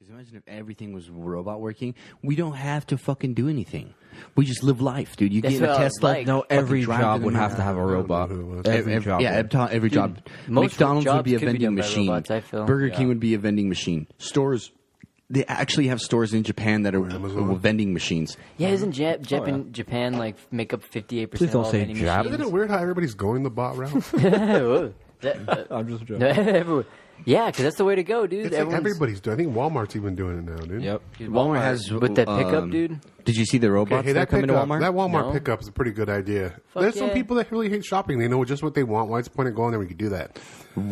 Because imagine if everything was robot working. We don't have to fucking do anything. We just live life, dude. You get in a Tesla. Like. No, every job would have to have a robot. Every job. Yeah, every job. McDonald's would be a vending machine. Robots, I feel. Burger King would be a vending machine. Stores. They actually have stores in Japan that are vending machines. Yeah, isn't Japan like make up 58% Please of don't all say vending Jap. machines? Isn't it weird how everybody's going the bot route? I'm just joking. Yeah, because that's the way to go, dude. It's like everybody's doing. I think Walmart's even doing it now, dude. Yep. Walmart has with that pickup, dude. Did you see the robots Hey, that come into Walmart? That Walmart No. pickup is a pretty good idea. Fuck There's some yeah. people that really hate shopping. They know just what they want. Why's the point of going there when you can do that?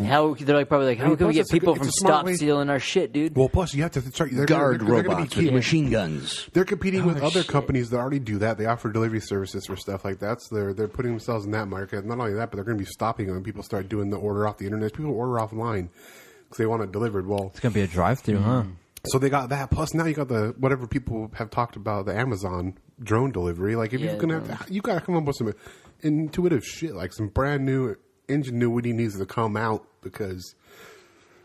How they're like probably like, how can we plus get it's a people good- from it's a smart stop way- stealing our shit, dude? Well, plus you have to start. Guard they're gonna robots be with machine guns. They're competing with other companies that already do that. They offer delivery services for stuff like that. So they're putting themselves in that market. Not only that, but they're going to be stopping when people start doing the order off the internet. People order offline because they want it delivered. Well, It's going to be a drive-through, huh? so they got that. Plus now you got the whatever people have talked about, the Amazon drone delivery. Like if Yeah, you're going to, you got to come up with some intuitive shit, like some brand new ingenuity needs to come out because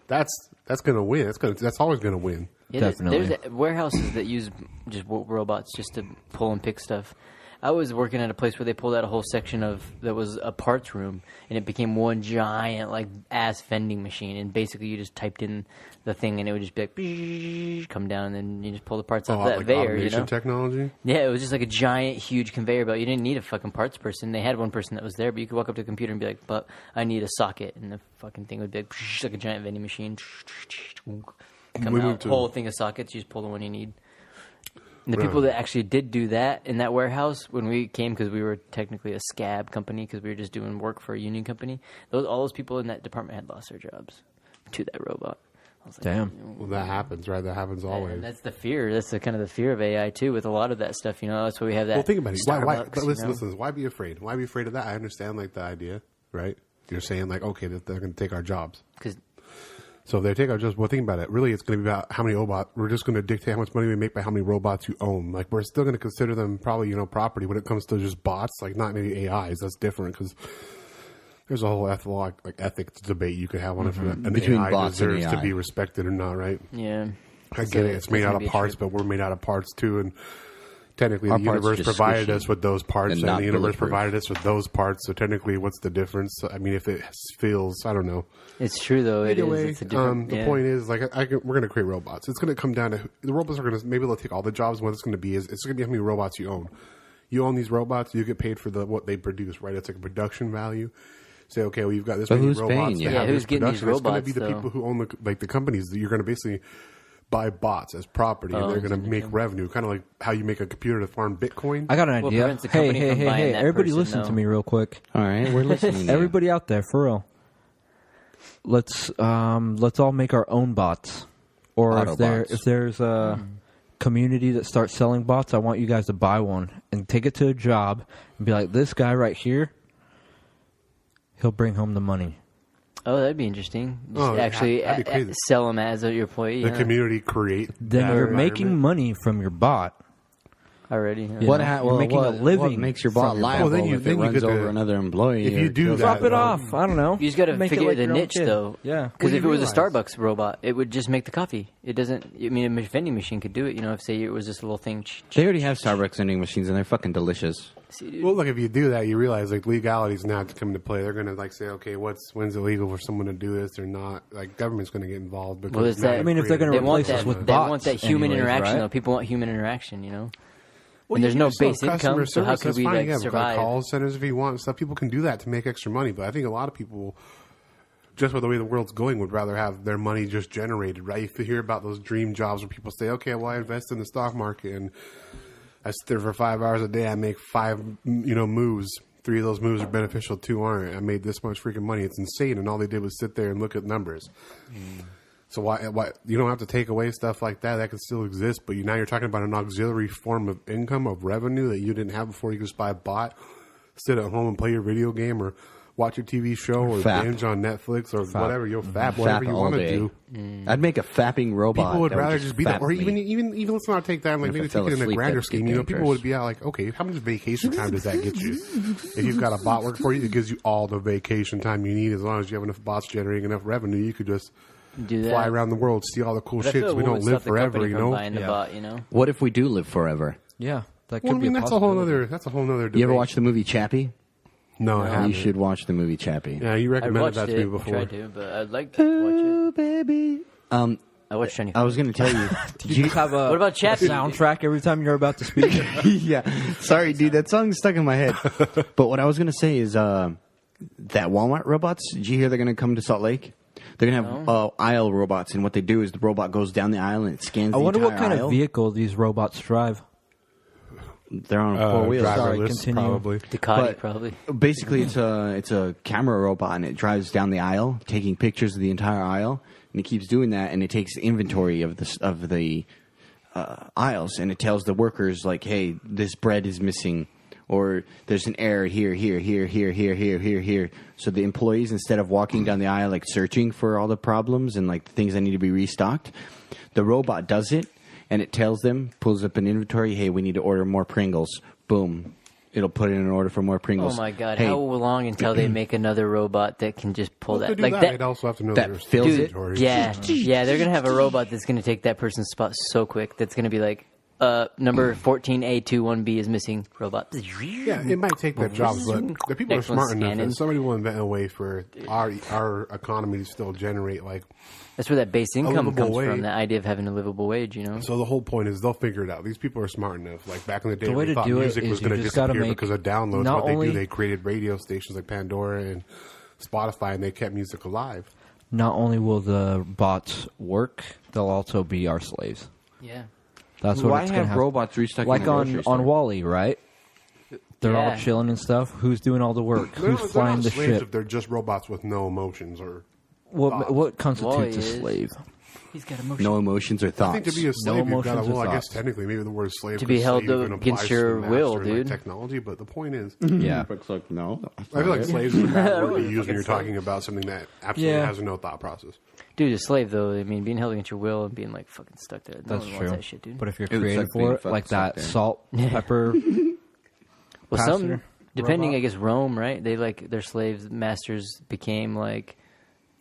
that's going to win. That's always going to win. Yeah, Definitely. There's warehouses that use just robots just to pull and pick stuff. I was working at a place where they pulled out a whole section that was a parts room, and it became one giant like ass vending machine. And basically, you just typed in the thing, and it would just be like come down, and then you just pull the parts off that Like conveyor. automation You know? technology. Yeah, it was just like a giant, huge conveyor belt. You didn't need a fucking parts person. They had one person that was there, but you could walk up to the computer and be like, "But I need a socket," and the fucking thing would be like a giant vending machine. Come out, whole thing of sockets. You just pull the one you need. And the people that actually did do that in that warehouse when we came, because we were technically a scab company, because we were just doing work for a union company. All those people in that department had lost their jobs to that robot. I was like, Damn. Well, that happens, right? That happens always. and that's the fear. That's the kind of the fear of AI too, with a lot of that stuff. You know, that's why we have that. Well, think about it. Why, Starbucks, but listen, you know? listen. Why be afraid? Why be afraid of that? I understand, like, the idea, right? You're saying, like, okay, that they're going to take our jobs. 'Cause So if they take our jobs, well, think about it. Really, it's going to be about how many robots. We're just going to dictate how much money we make by how many robots you own. Like, we're still going to consider them probably, property when it comes to just bots, like not maybe AIs. That's different because there's a whole ethics debate you could have on if an Between AI bots and deserves to AI. be respected or not, right? yeah, I get it. It's made out of parts, but we're made out of parts too, and technically the Our parts universe are just provided squishy us with those parts, and and not the universe bulletproof. provided us with those parts. So technically, what's the difference? I mean, if it feels, I don't know. it's true though. Either It way, is. It's a different. the point is, like, we're going to create robots. It's going to come down to the robots are going to maybe they'll take all the jobs. What it's going to be is it's going to be how many robots you own. You own these robots, you get paid for what they produce, right? It's like a production value. Say, okay, well, you've got this But many who's robots. paying you? that Yeah, have who's this getting these production. It's going to be robots, the people who own the companies that you're going to basically buy bots as property, and they're going to make revenue, kind of like how you make a computer to farm Bitcoin. I got an What idea. prevents the Hey, company from buying that Everybody person, listen though? to me real quick. All right, we're listening. Everybody out there, for real. Let's all make our own bots. Or Autobots. if there's a community that starts selling bots, I want you guys to buy one and take it to a job and be like, this guy right here, he'll bring home the money. Oh, that'd be interesting. Just Oh, actually that'd be crazy. sell them as your employee. The huh? community create. Then that you're environment. making money from your bot. already. Huh? You What, know, you're making a what living makes your bot from your liable Well, then you- if then it you runs get to- over another employee? if you or do kills that, Drop it off. I don't know. You just got to Make it figure like the your own niche, kid. though. Yeah. Because Well, if you it was a realize- Starbucks robot, it would just make the coffee. It doesn't. I mean, a vending machine could do it. You know, if say it was just a little thing. They already have Starbucks vending machines, and they're fucking delicious. See, dude. Well, look, if you do that, you realize like legalities now have to come into play. They're going to like say, okay, when's illegal for someone to do this or not? Like government's going to get involved. Because Well, it's now that- you've I mean, if they're created- gonna they want replace us that. with They want bots that human anyways, interaction, right? though. People want human interaction. You know. Well, And there's you no can still base have customer income, so how service, could that's we fine, like yeah, but, survive? call centers if you want and stuff. People can do that to make extra money, but I think a lot of people, just with the way the world's going, would rather have their money just generated. Right? You hear about those dream jobs where people say, "Okay, well, I invest in the stock market and I sit there for 5 hours a day. I make 5, moves. 3 of those moves are beneficial, 2 aren't. I made this much freaking money. It's insane." And all they did was sit there and look at numbers. So why you don't have to take away stuff like that? That can still exist, but now you're talking about an auxiliary form of income, of revenue that you didn't have before. You could just buy a bot, sit at home and play your video game, or watch your TV show, or Fap. binge on Netflix, or whatever. You'll fap, Fap whatever you all want to day. do. I'd make a fapping robot. People would that rather just be that, fap or me. even let's not take that. Like If I maybe fell take it in a asleep, grander that'd get scheme. People dangerous. would be out like, okay, how much vacation time does that get you? If you've got a bot work for you, it gives you all the vacation time you need. As long as you have enough bots generating enough revenue, you could just Do that. fly around the world, see all the cool But I shit. feel So we what don't would live stop the forever, company you from know. buying the bot, you know? What if we do live forever? Yeah, that could Well, I be mean, a that's a whole possibility. other. That's a whole other. Debate. You ever watch the movie Chappie? No, I haven't. You should watch the movie Chappie. Yeah, you I recommended watched that to it. me before. Tried to, but I'd like to watch Oh, baby. it. I watched 24. I was going to tell you. Do you have a, What about Chappie? a soundtrack every time you're about to speak? Yeah. Sorry, dude. That song's stuck in my head. But what I was going to say is that Walmart robots, did you hear they're going to come to Salt Lake? They're going to have aisle robots, and what they do is the robot goes down the aisle and it scans I the wonder entire what kind aisle. of vehicle these robots drive. They're on 4 wheels. Sorry, Driverless, continue. probably. Ducati, But probably. Basically, it's a camera robot, and it drives down the aisle, taking pictures of the entire aisle, and it keeps doing that, and it takes inventory of the aisles, and it tells the workers like, "Hey, this bread is missing," or "There's an error here." So the employees, instead of walking down the aisle like searching for all the problems and like the things that need to be restocked, the robot does it. And it tells them, pulls up an inventory, hey, we need to order more Pringles. Boom. It'll put in an order for more Pringles. Oh my god! Hey, How long until they make another robot that can just pull Well, that? to do Like that, that. they'd also have to know that there's fills it? inventory. Yeah, yeah. They're gonna have a robot that's gonna take that person's spot so quick. That's gonna be like, number 14A21B is missing. Robot. Yeah, it might take that job, but the people Next are one's smart enough, scanning. and somebody will invent a way for our economy to still generate like. That's where that base income livable comes from. wage. That idea of having a livable wage. You know. So the whole point is they'll figure it out. These people are smart enough. Like back in the day, The way we to thought do it music is was you going to just gotta disappear make because of downloads. not What they only- do, they created radio stations like Pandora and Spotify, and they kept music alive. Not only will the bots work, they'll also be our slaves. Yeah. That's what Why it's going to have robots restock like in the on grocery store? Wall-E, right? They're all Yeah. chilling and stuff. Who's doing all the work? They're Who's not flying the slaves ship? if they're just robots with no emotions or. What constitutes Wall-E a is. slave? He's got emotion. No emotions or I thoughts. think to be a slave, you've got emotions to. or Well, I guess thoughts. technically, maybe the word slave To be because held slave even against applies your to the will, master in, like, dude. technology, but the point is, Yeah. It's like, no. I feel like slaves is a bad word to use when Fucking you're talking about something that absolutely Yeah. has no thought process. Dude, a slave though. I mean, being held against your will and being like fucking stuck there. No That's one true. wants that shit, dude. But if you're It was created like being for it, fucking like stuck that there. salt, pepper, Well, pastor, some depending, robot? I guess Rome, right? They like their slaves masters became like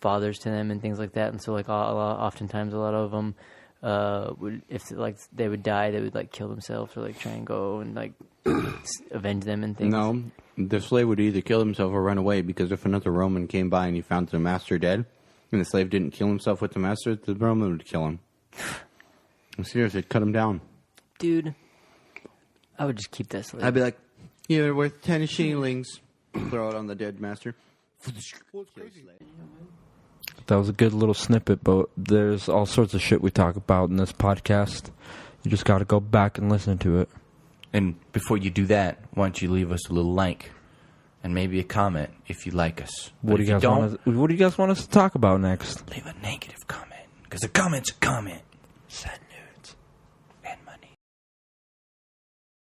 fathers to them and things like that, and so like oftentimes a lot of them would, if like they would die, they would like kill themselves or like try and go and like avenge them and things. No, the slave would either kill himself or run away, because if another Roman came by and he found the master dead, and the slave didn't kill himself with the master, the Roman would kill him. I'm serious, they'd cut him down. Dude, I would just keep that slave. I'd be like, you're worth 10 shillings. Throw it on the dead master. That was a good little snippet, but there's all sorts of shit we talk about in this podcast. You just got to go back and listen to it. And before you do that, why don't you leave us a little like and maybe a comment if you like us. What do you guys want? What do you guys want us to talk about next? Leave a negative comment because a comment's a comment. Sad